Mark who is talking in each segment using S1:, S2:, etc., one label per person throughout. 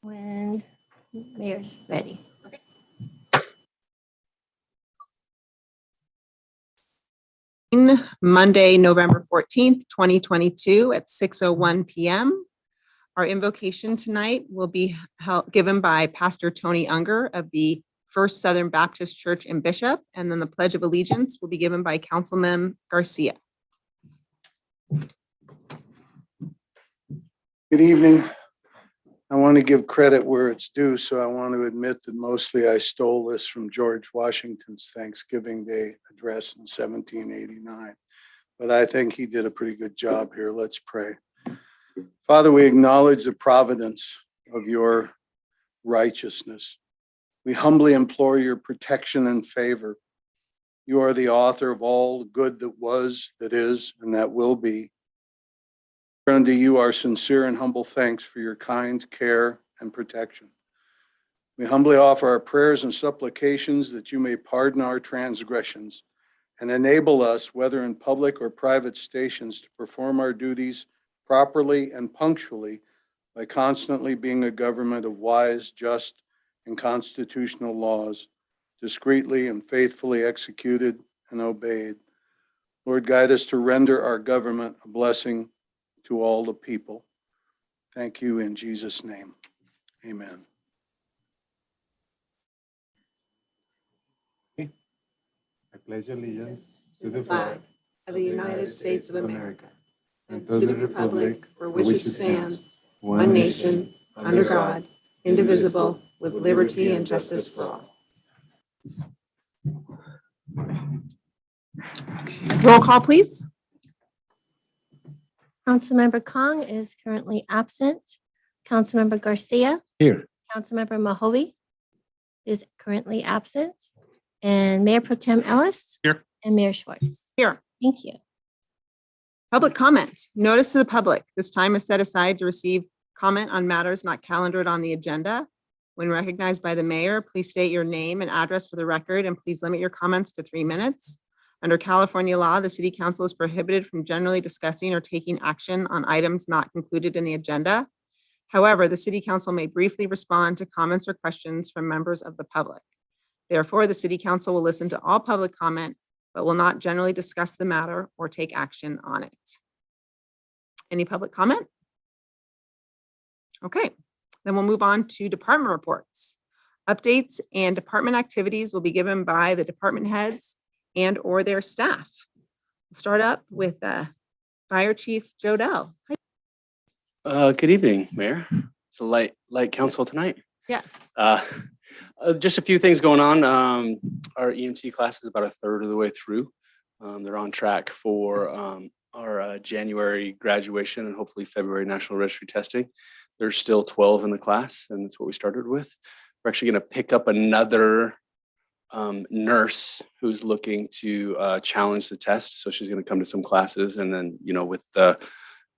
S1: When Mayor's ready.
S2: Monday, November 14th, 2022 at 6:01 p.m. Our invocation tonight will be given by Pastor Tony Unger of the First Southern Baptist Church in Bishop, and then the Pledge of Allegiance will be given by Councilman Garcia.
S3: Good evening. I want to give credit where it's due, so I want to admit that mostly I stole this from George Washington's Thanksgiving Day address in 1789. But I think he did a pretty good job here. Let's pray. Father, we acknowledge the providence of your righteousness. We humbly implore your protection and favor. You are the author of all good that was, that is, and that will be. Unto you our sincere and humble thanks for your kind care and protection. We humbly offer our prayers and supplications that you may pardon our transgressions and enable us, whether in public or private stations, to perform our duties properly and punctually by constantly being a government of wise, just, and constitutional laws, discreetly and faithfully executed and obeyed. Lord, guide us to render our government a blessing to all the people. Thank you in Jesus' name. Amen.
S4: I pledge allegiance to the flag
S2: of the United States of America
S4: and to the republic for which it stands, one nation, under God, indivisible, with liberty and justice for all.
S2: Roll call, please.
S1: Councilmember Kong is currently absent. Councilmember Garcia,
S4: Here.
S1: Councilmember Mahovey is currently absent. And Mayor Pro Tem Ellis.
S4: Here.
S1: And Mayor Schwartz.
S2: Here.
S1: Thank you.
S2: Public comment. Notice to the public. This time is set aside to receive comment on matters not calendared on the agenda. When recognized by the mayor, please state your name and address for the record, and please limit your comments to 3 minutes. Under California law, the city council is prohibited from generally discussing or taking action on items not included in the agenda. However, the city council may briefly respond to comments or questions from members of the public. Therefore, the city council will listen to all public comment, but will not generally discuss the matter or take action on it. Any public comment? Okay, then we'll move on to department reports. Updates and department activities will be given by the department heads and or their staff. We'll start up with Fire Chief Joe Dell.
S5: Good evening, Mayor. It's a light council tonight.
S2: Yes.
S5: Just a few things going on. Our EMT class is about a third of the way through. They're on track for our January graduation and hopefully February National Registry testing. There's still 12 in the class, and that's what we started with. We're actually going to pick up another nurse who's looking to challenge the test. So she's going to come to some classes, and then, you know, with the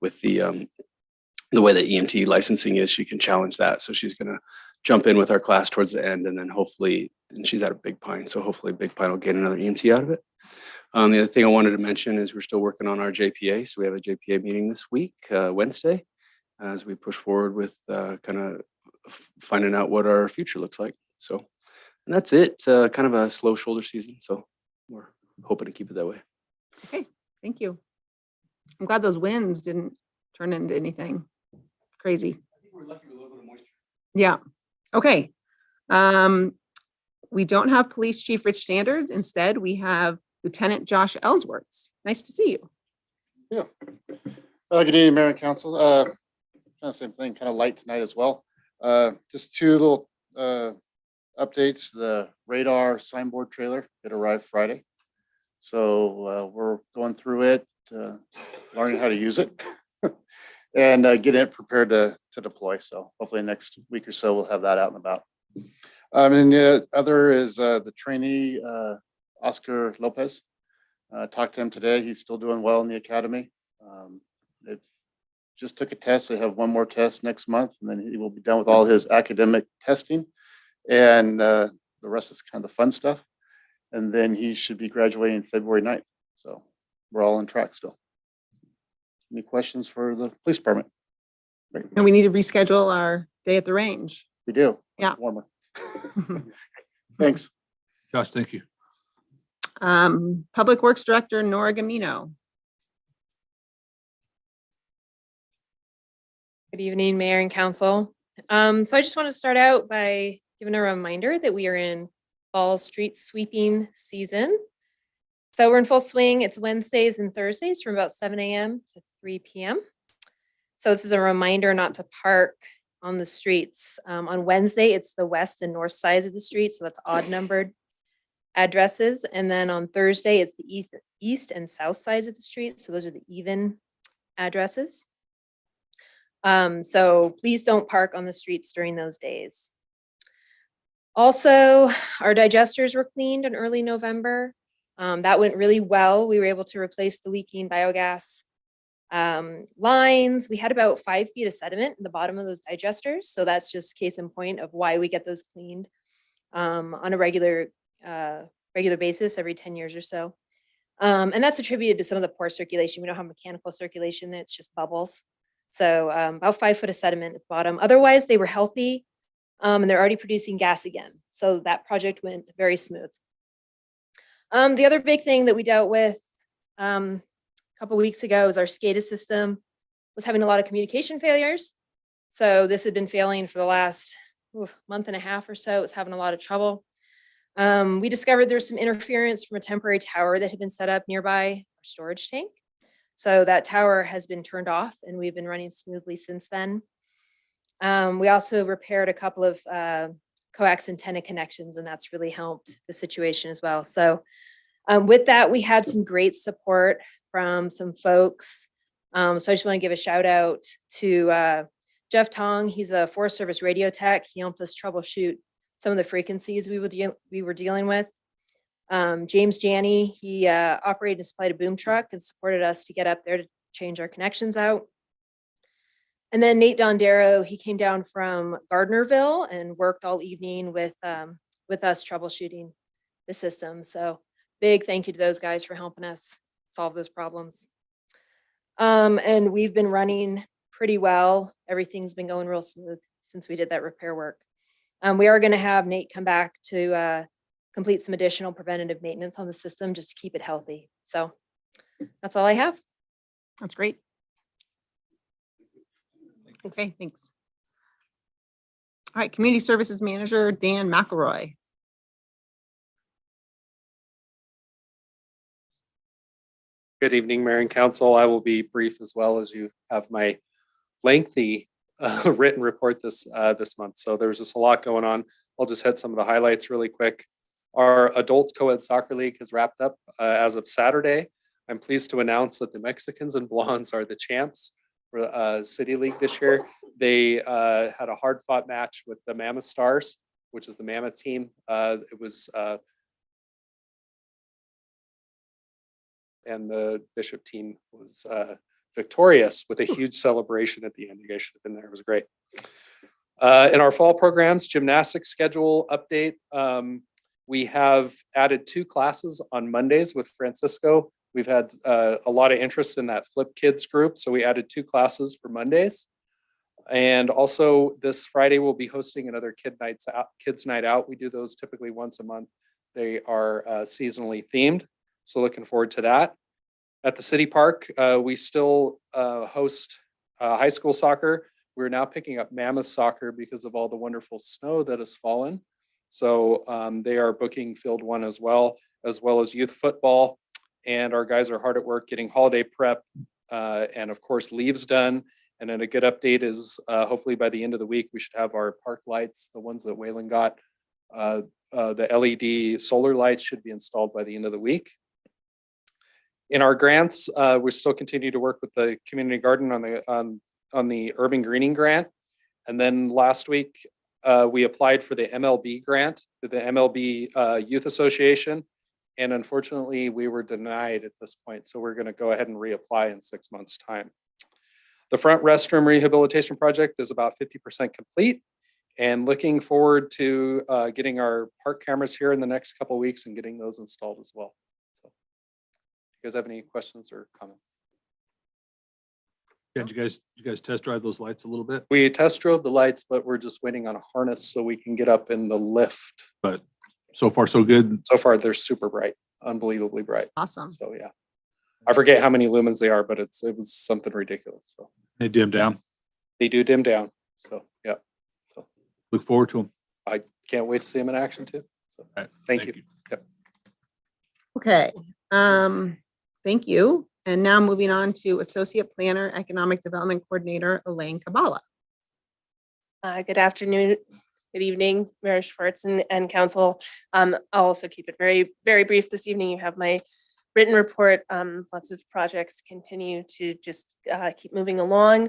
S5: way that EMT licensing is, she can challenge that. So she's going to jump in with our class towards the end, and then hopefully, and she's out of Big Pine, so hopefully Big Pine will get another EMT out of it. The other thing I wanted to mention is we're still working on our JPA. So we have a JPA meeting this week, Wednesday, as we push forward with kind of finding out what our future looks like. So, and that's it. Kind of a slow shoulder season. So we're hoping to keep it that way.
S2: Okay, thank you. I'm glad those winds didn't turn into anything crazy.
S5: I think we're lucky with a little bit of moisture.
S2: Yeah. Okay. We don't have Police Chief Rich Standards. Instead, we have Lieutenant Josh Ellsworth. Nice to see you.
S6: Yeah. Good evening, Mayor and Council. Kind of same thing, kind of light tonight as well. Just two little updates. The radar signboard trailer, it arrived Friday. So we're going through it, learning how to use it and getting it prepared to deploy. So hopefully next week or so, we'll have that out and about. And the other is the trainee, Oscar Lopez. Talked to him today. He's still doing well in the academy. They just took a test. They have one more test next month, and then he will be done with all his academic testing. And the rest is kind of the fun stuff. And then he should be graduating February 9th. So we're all on track still. Any questions for the police department?
S2: And we need to reschedule our day at the range.
S6: We do. Much
S2: Yeah.
S6: Warmer. Thanks.
S7: Josh, thank you.
S2: Public Works Director Nora Gamino.
S8: Good evening, Mayor and Council. So I just want to start out by giving a reminder that we are in fall street sweeping season. So we're in full swing. It's Wednesdays and Thursdays from about 7 a.m. to 3 p.m. So this is a reminder not to park on the streets. On Wednesday, it's the west and north sides of the street, so that's odd numbered addresses. And then on Thursday, it's the east and south sides of the street, so those are the even addresses. So please don't park on the streets during those days. Also, our digesters were cleaned in early November. That went really well. We were able to replace the leaking biogas lines. We had about 5 feet of sediment in the bottom of those digesters. So that's just case in point of why we get those cleaned on a regular basis every 10 years or so. And that's attributed to some of the poor circulation. We don't have mechanical circulation, it's just bubbles. So about 5 foot of sediment at the bottom. Otherwise, they were healthy and they're already producing gas again. So that project went very smooth. The other big thing that we dealt with a couple weeks ago is our SCADA system was having a lot of communication failures. So this had been failing for the last month and a half or so. It was having a lot of trouble. We discovered there's some interference from a temporary tower that had been set up nearby our storage tank. So that tower has been turned off and we've been running smoothly since then. We also repaired a couple of coax antenna connections and that's really helped the situation as well. So with that, we had some great support from some folks. So I just want to give a shout out to Jeff Tong. He's a Forest Service radio tech. He helped us troubleshoot some of the frequencies we were dealing with. James Janney, he operated and supplied a boom truck and supported us to get up there to change our connections out. And then Nate Dondero, he came down from Gardnerville and worked all evening with us troubleshooting the system. So big thank you to those guys for helping us solve those problems. And we've been running pretty well. Everything's been going real smooth since we did that repair work. We are going to have Nate come back to complete some additional preventative maintenance on the system just to keep it healthy. So that's all I have.
S2: That's great. Okay, thanks. All right, Community Services Manager Dan McElroy.
S9: Good evening, Mayor and Council. I will be brief as well as you have my lengthy written report this month. So there's just a lot going on. I'll just hit some of the highlights really quick. Our adult co-ed soccer league has wrapped up as of Saturday. I'm pleased to announce that the Mexicans and Blondes are the champs for City League this year. They had a hard-fought match with the Mammoth Stars, which is the Mammoth team. It was and the Bishop team was victorious with a huge celebration at the end. You guys should have been there. It was great. In our fall programs, gymnastics schedule update. We have added 2 classes on Mondays with Francisco. We've had a lot of interest in that Flip Kids group, so we added 2 classes for Mondays. And also this Friday, we'll be hosting another kids night out. We do those typically once a month. They are seasonally themed, so looking forward to that. At the city park, we still host high school soccer. We're now picking up Mammoth soccer because of all the wonderful snow that has fallen. So they are booking Field 1 as well as youth football. And our guys are hard at work getting holiday prep and of course leaves done. And then a good update is hopefully by the end of the week, we should have our park lights, the ones that Waylon got. The LED solar lights should be installed by the end of the week. In our grants, we still continue to work with the community garden on the urban greening grant. And then last week, we applied for the MLB grant to the MLB Youth Association. And unfortunately, we were denied at this point. So we're going to go ahead and reapply in 6 months' time. The front restroom rehabilitation project is about 50% complete and looking forward to getting our park cameras here in the next couple of weeks and getting those installed as well. So, you guys have any questions or comments?
S7: Yeah, did you guys test drive those lights a little bit?
S9: We test drove the lights, but we're just waiting on a harness so we can get up in the lift.
S7: But so far, so good.
S9: So far, they're super bright, unbelievably bright.
S2: Awesome.
S9: So, yeah. I forget how many lumens they are, but it was something ridiculous. So
S7: They dim down.
S9: they do dim down. So, yeah. So
S7: Look forward to them.
S9: I can't wait to see them in action too. So
S7: All right,
S9: thank you. Yep.
S2: Okay, thank you. And now moving on to Associate Planner, Economic Development Coordinator, Elaine Kabala.
S10: Good afternoon, good evening, Mayor Schwartz and council. I'll also keep it very, very brief this evening. You have my written report. Lots of projects continue to just keep moving along.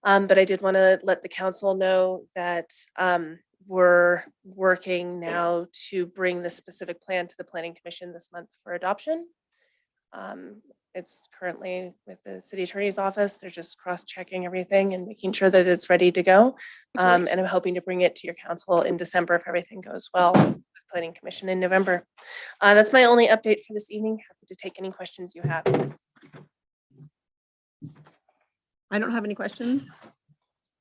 S10: But I did want to let the council know that we're working now to bring the specific plan to the Planning Commission this month for adoption. It's currently with the city attorney's office. They're just cross-checking everything and making sure that it's ready to go. And I'm hoping to bring it to your council in December if everything goes well with Planning Commission in November. That's my only update for this evening. Happy to take any questions you have.
S2: I don't have any questions.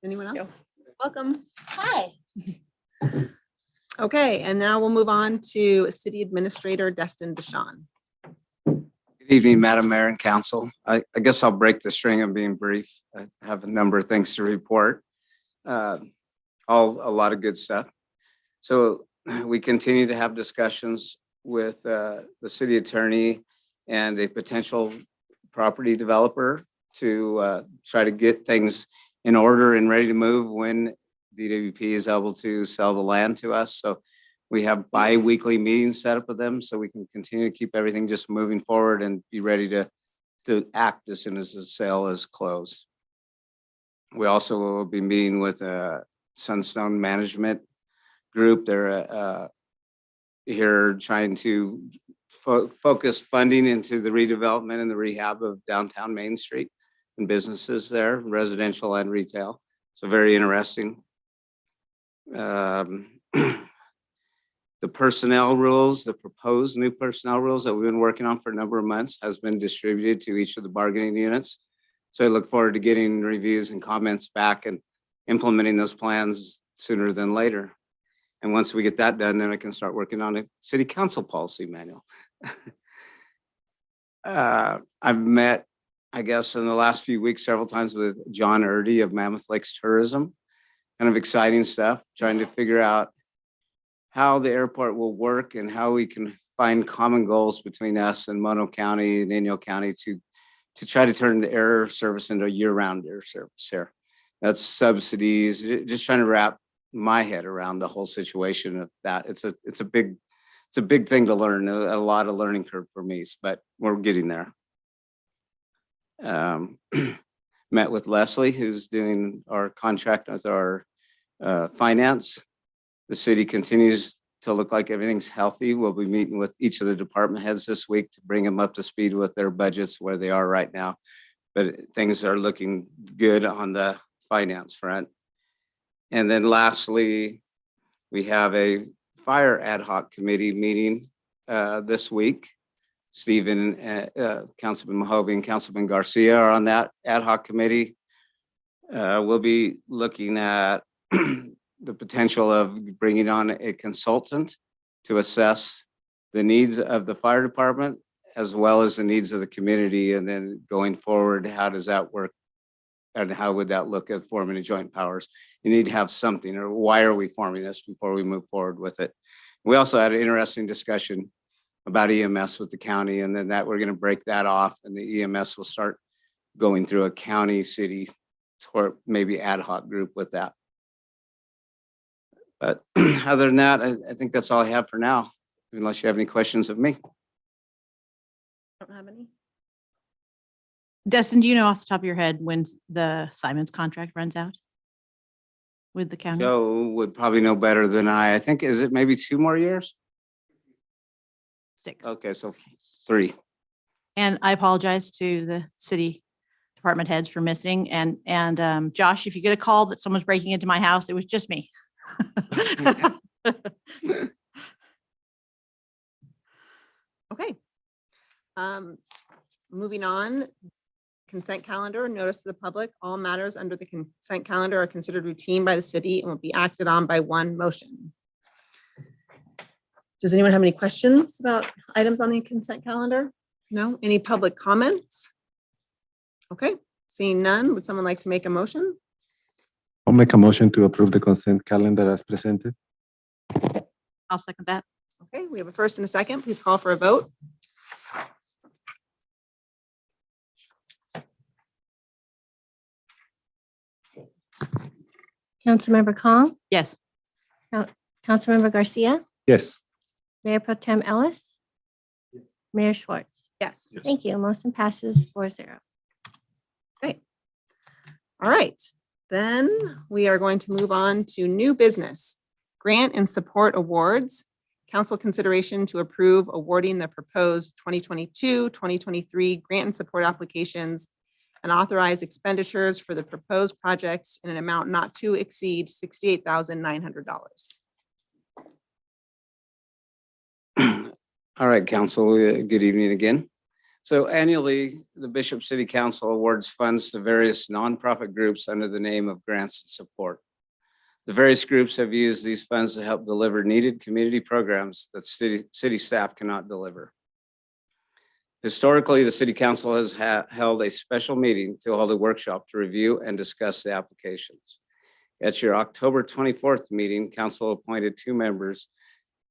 S2: Anyone
S10: No.
S2: else? Welcome. Hi. Okay, and now we'll move on to City Administrator Destin Deshawn.
S11: Good evening, Madam Mayor and Council. I guess I'll break the string of being brief. I have a number of things to report. A lot of good stuff. So we continue to have discussions with the city attorney and a potential property developer to try to get things in order and ready to move when DWP is able to sell the land to us. So we have bi-weekly meetings set up with them so we can continue to keep everything just moving forward and be ready to act as soon as the sale is closed. We also will be meeting with a Sunstone Management Group. They're here trying to focus funding into the redevelopment and the rehab of downtown Main Street and businesses there, residential and retail. So very interesting. The personnel rules, the proposed new personnel rules that we've been working on for a number of months has been distributed to each of the bargaining units. So I look forward to getting reviews and comments back and implementing those plans sooner than later. And once we get that done, then I can start working on a city council policy manual. I've met, I guess, in the last few weeks, several times with John Erdy of Mammoth Lakes Tourism. Kind of exciting stuff, trying to figure out how the airport will work and how we can find common goals between us and Mono County and Inyo County to try to turn the air service into a year-round air service here. That's subsidies, just trying to wrap my head around the whole situation of that. It's a big thing to learn, a lot of learning curve for me, but we're getting there. Met with Leslie, who's doing our contract with our finance. The city continues to look like everything's healthy. We'll be meeting with each of the department heads this week to bring them up to speed with their budgets where they are right now. But things are looking good on the finance front. And then lastly, we have a fire ad hoc committee meeting this week. Stephen, Councilman Mahovy and Councilman Garcia are on that ad hoc committee. We'll be looking at the potential of bringing on a consultant to assess the needs of the fire department as well as the needs of the community. And then going forward, how does that work? And how would that look at forming a joint powers? You need to have something, or why are we forming this before we move forward with it? We also had an interesting discussion about EMS with the county, and then that we're going to break that off and the EMS will start going through a county city or maybe ad hoc group with that. But other than that, I think that's all I have for now, unless you have any questions of me.
S2: Don't have any.
S12: Destin, do you know off the top of your head when the Simon's contract runs out with the county?
S11: Joe would probably know better than I think, is it maybe 2 more years?
S12: 6.
S11: Okay, so 3.
S12: And I apologize to the city department heads for missing. And Josh, if you get a call that someone's breaking into my house, it was just me.
S2: Okay. Moving on, consent calendar. Notice to the public, all matters under the consent calendar are considered routine by the city and will be acted on by one motion. Does anyone have any questions about items on the consent calendar? No? Any public comments? Okay, seeing none, would someone like to make a motion?
S13: I'll make a motion to approve the consent calendar as presented.
S12: I'll second that.
S2: Okay, we have a first and a second. Please call for a vote.
S1: Councilmember Kong,
S12: Yes.
S1: Councilmember Garcia,
S13: Yes.
S1: Mayor Pro Tem Ellis, Mayor Schwartz.
S2: Yes.
S1: Thank you. Motion passes 4-0.
S2: All right, then we are going to move on to new business. Grant and support awards. Council consideration to approve awarding the proposed 2022, 2023 grant and support applications and authorize expenditures for the proposed projects in an amount not to exceed $68,900.
S11: All right, council, good evening again. So annually, the Bishop City Council awards funds to various nonprofit groups under the name of grants and support. The various groups have used these funds to help deliver needed community programs that city staff cannot deliver. Historically, the City Council has held a special meeting to hold a workshop to review and discuss the applications. At your October 24th meeting, council appointed 2 members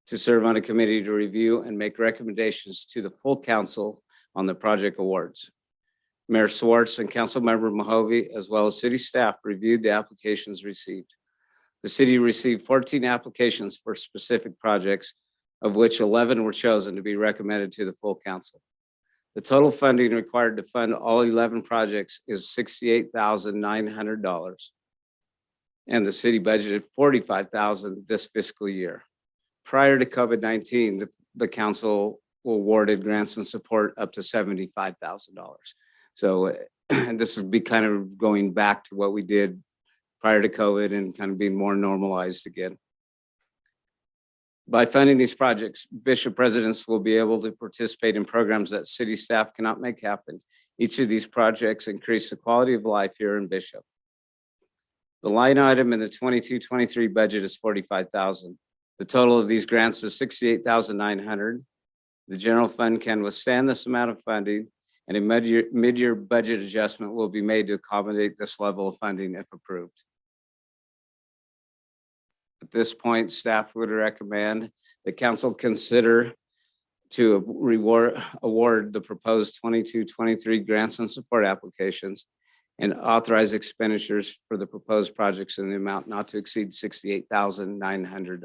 S11: to serve on a committee to review and make recommendations to the full council on the project awards. Mayor Schwartz and Councilmember Mahovey, as well as city staff, reviewed the applications received. The city received 14 applications for specific projects, of which 11 were chosen to be recommended to the full council. The total funding required to fund all 11 projects is $68,900. And the city budgeted $45,000 this fiscal year. Prior to COVID-19, the council awarded grants and support up to $75,000. So this would be kind of going back to what we did prior to COVID and kind of being more normalized again. By funding these projects, Bishop residents will be able to participate in programs that city staff cannot make happen. Each of these projects increase the quality of life here in Bishop. The line item in the 22-23 budget is $45,000. The total of these grants is $68,900. The general fund can withstand this amount of funding, and a mid-year budget adjustment will be made to accommodate this level of funding if approved. At this point, staff would recommend the council consider to award the proposed 22-23 grants and support applications and authorize expenditures for the proposed projects in the amount not to exceed $68,900.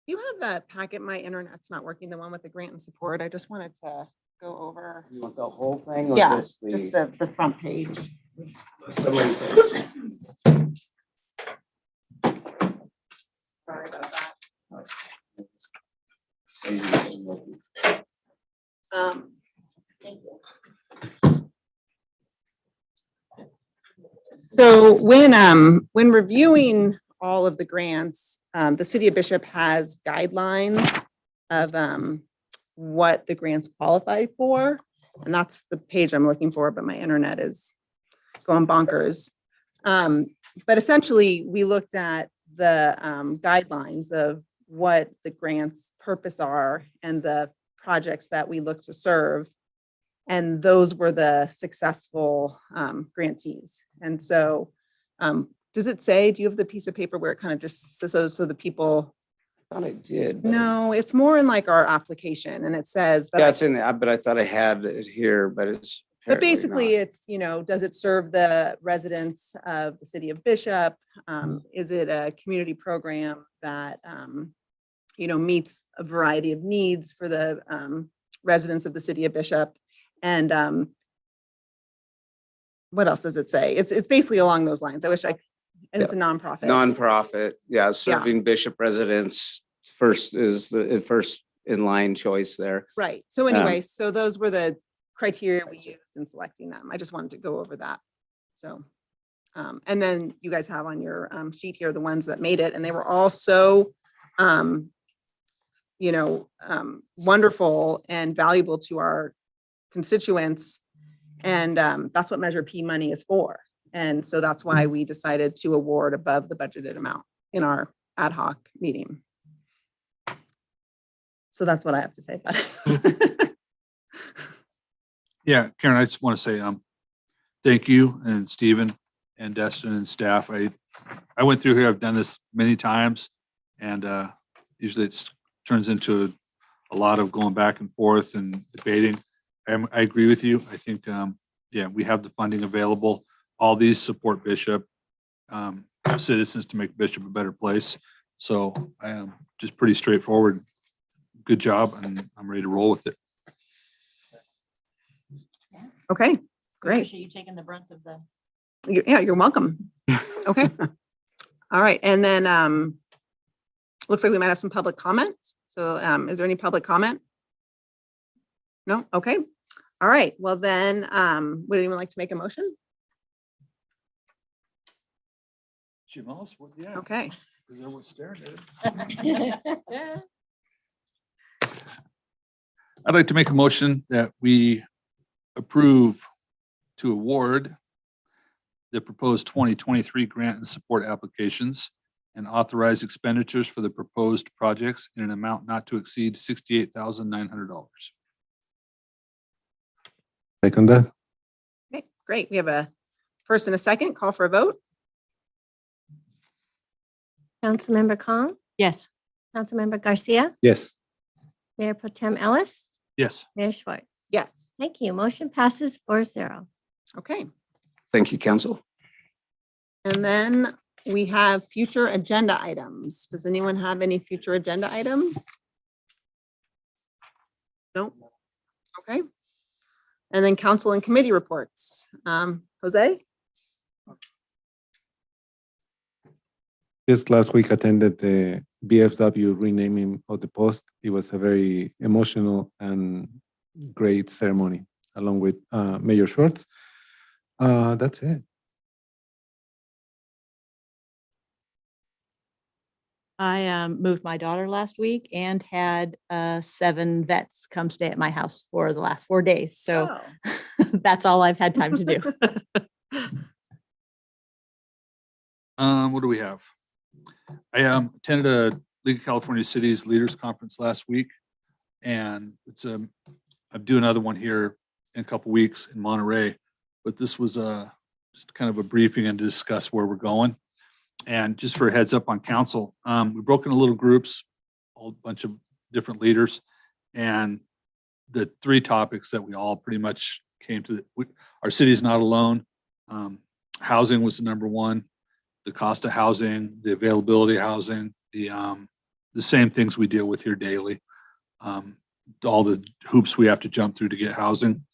S2: You have that packet. My internet's not working, the one with the grant and support. I just wanted to go over.
S11: You want the whole thing? Or
S2: Yeah,
S11: just
S2: just the front page.
S11: Somebody-
S2: Sorry about that. Thank you. So when reviewing all of the grants, the city of Bishop has guidelines of what the grants qualify for. And that's the page I'm looking for, but my internet is going bonkers. But essentially, we looked at the guidelines of what the grants purpose are and the projects that we look to serve. And those were the successful grantees. And so does it say, do you have the piece of paper where it kind of just, so the people?
S11: I thought I did. but-
S2: No, it's more in like our application and it says.
S11: Yeah, it's in there, but I thought I had it here, but it's.
S2: But
S11: apparently
S2: basically,
S11: not.
S2: it's, does it serve the residents of the city of Bishop? Is it a community program that, meets a variety of needs for the residents of the city of Bishop? And what else does it say? It's basically along those lines. And it's a nonprofit.
S11: Nonprofit, yeah, serving Bishop residents first is the first in line choice there.
S2: Right. So anyway, so those were the criteria we used in selecting them. I just wanted to go over that. So, and then you guys have on your sheet here, the ones that made it, and they were all so, wonderful and valuable to our constituents. And that's what Measure P money is for. And so that's why we decided to award above the budgeted amount in our ad hoc meeting. So that's what I have to say about it.
S7: Yeah, Karen, I just want to say, thank you and Stephen and Destin and staff. I went through here, I've done this many times, and usually it turns into a lot of going back and forth and debating. I agree with you. I think, yeah, we have the funding available. All these support Bishop, citizens to make Bishop a better place. So I am just pretty straightforward. Good job, and I'm ready to roll with it.
S2: Okay,
S12: I
S2: great.
S12: appreciate you taking the brunt of the.
S2: Yeah, you're welcome. Okay. All right. And then looks like we might have some public comment. So is there any public comment? No? Okay. All right. Well, then would anyone like to make a motion?
S7: Yeah.
S2: Okay.
S7: Because everyone's staring at it. I'd like to make a motion that we approve to award the proposed 2023 grant and support applications and authorize expenditures for the proposed projects in an amount not to exceed $68,900.
S13: Second that.
S2: Okay, great. We have a first and a second. Call for a vote.
S1: Councilmember Kong,
S12: Yes.
S1: Councilmember Garcia,
S13: Yes.
S1: Mayor Pro Tem Ellis,
S7: Yes.
S1: Mayor Schwartz.
S2: Yes.
S1: Thank you. Motion passes 4-0.
S2: Okay.
S11: Thank you, council.
S2: And then we have future agenda items. Does anyone have any future agenda items? No? Okay. And then council and committee reports. Jose?
S13: Just last week attended the BFW renaming of the post. It was a very emotional and great ceremony along with Mayor Schwartz. That's it.
S12: I moved my daughter last week and had 7 vets come stay at my house for the last 4 days. So that's all I've had time to do.
S7: What do we have? I attended a League of California Cities Leaders Conference last week, and it's I'm doing another one here in a couple weeks in Monterey. But this was just kind of a briefing and to discuss where we're going. And just for a heads up on council, we broke into little groups, a whole bunch of different leaders, and the 3 topics that we all pretty much came to, our city is not alone. Housing was the number one. The cost of housing, the availability of housing, the same things we deal with here daily. All the hoops we have to jump through to get housing,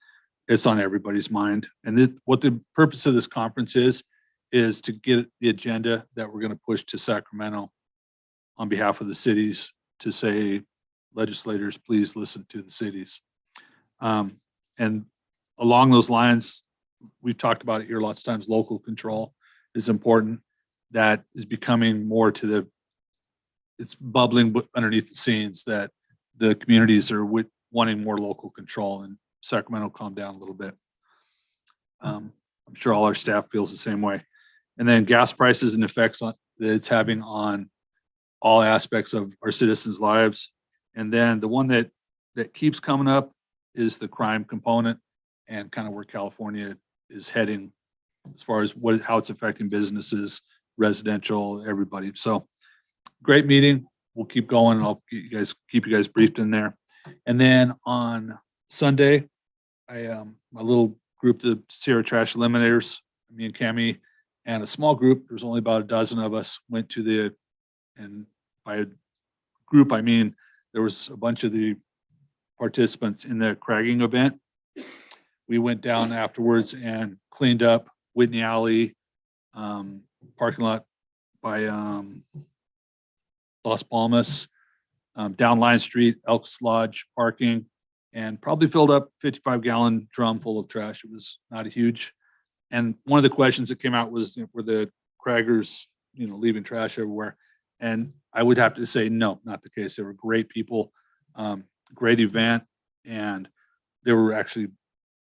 S7: it's on everybody's mind. And what the purpose of this conference is to get the agenda that we're going to push to Sacramento on behalf of the cities to say, legislators, please listen to the cities. And along those lines, we've talked about it here lots of times, local control is important. That is becoming more to it's bubbling underneath the scenes that the communities are wanting more local control, and Sacramento calmed down a little bit. I'm sure all our staff feels the same way. And then gas prices and effects that it's having on all aspects of our citizens' lives. And then the one that keeps coming up is the crime component and kind of where California is heading as far as how it's affecting businesses, residential, everybody. So great meeting. We'll keep going. I'll keep you guys briefed in there. And then on Sunday, my little group, the Sierra Trash Eliminators, me and Cami, and a small group, there's only about a dozen of us, went to and by a group, I mean, there was a bunch of the participants in the cragging event. We went down afterwards and cleaned up Whitney Alley, parking lot by Las Palmas, down Line Street, Elks Lodge parking, and probably filled up 55-gallon drum full of trash. It was not a huge. And one of the questions that came out was, were the craggers, leaving trash everywhere? And I would have to say, no, not the case. They were great people, great event, and they were actually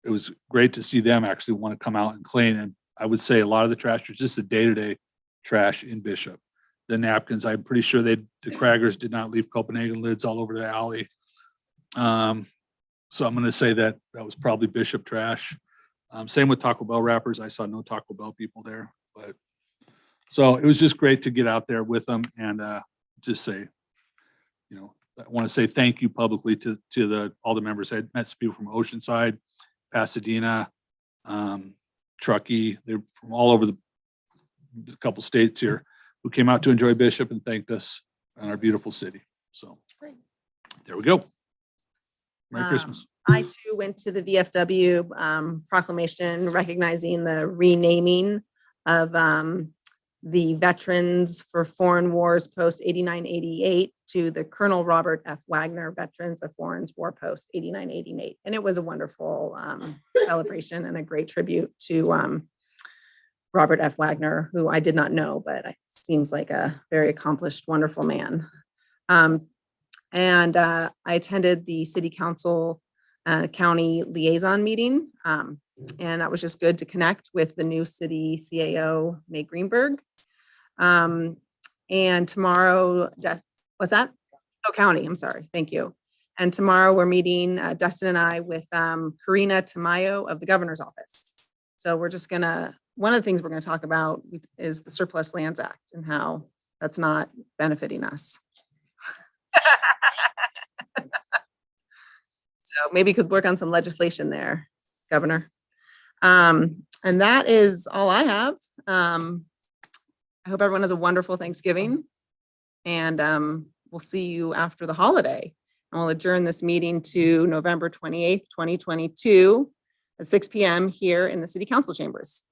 S7: it was great to see them actually want to come out and clean. And I would say a lot of the trash was just the day-to-day trash in Bishop. The napkins, I'm pretty sure the Craggers did not leave Copenhagen lids all over the alley. So I'm going to say that was probably Bishop trash. Same with Taco Bell wrappers. I saw no Taco Bell people there, but so it was just great to get out there with them and just say, you know, I want to say thank you publicly to all the members. I met some people from Oceanside, Pasadena, Truckee. They're from all over the couple states here who came out to enjoy Bishop and thanked us in our beautiful city. So there we go. Merry Christmas.
S2: I too went to the VFW proclamation recognizing the renaming of the Veterans for Foreign Wars Post 8988 to the Colonel Robert F. Wagner Veterans of Foreign War Post 8988. And it was a wonderful celebration and a great tribute to Robert F. Wagner, who I did not know, but seems like a very accomplished, wonderful man. And I attended the City Council County Liaison meeting. And that was just good to connect with the new city CAO, Nate Greenberg. And tomorrow, what's that? Oh, county, I'm sorry. Thank you. And tomorrow we're meeting, Dustin and I, with Karina Tamayo of the Governor's Office. So we're just one of the things we're gonna talk about is the Surplus Lands Act and how that's not benefiting us. So maybe could work on some legislation there, Governor. And that is all I have. I hope everyone has a wonderful Thanksgiving. And we'll see you after the holiday. And we'll adjourn this meeting to November 28th, 2022 at 6 p.m. here in the City Council chambers.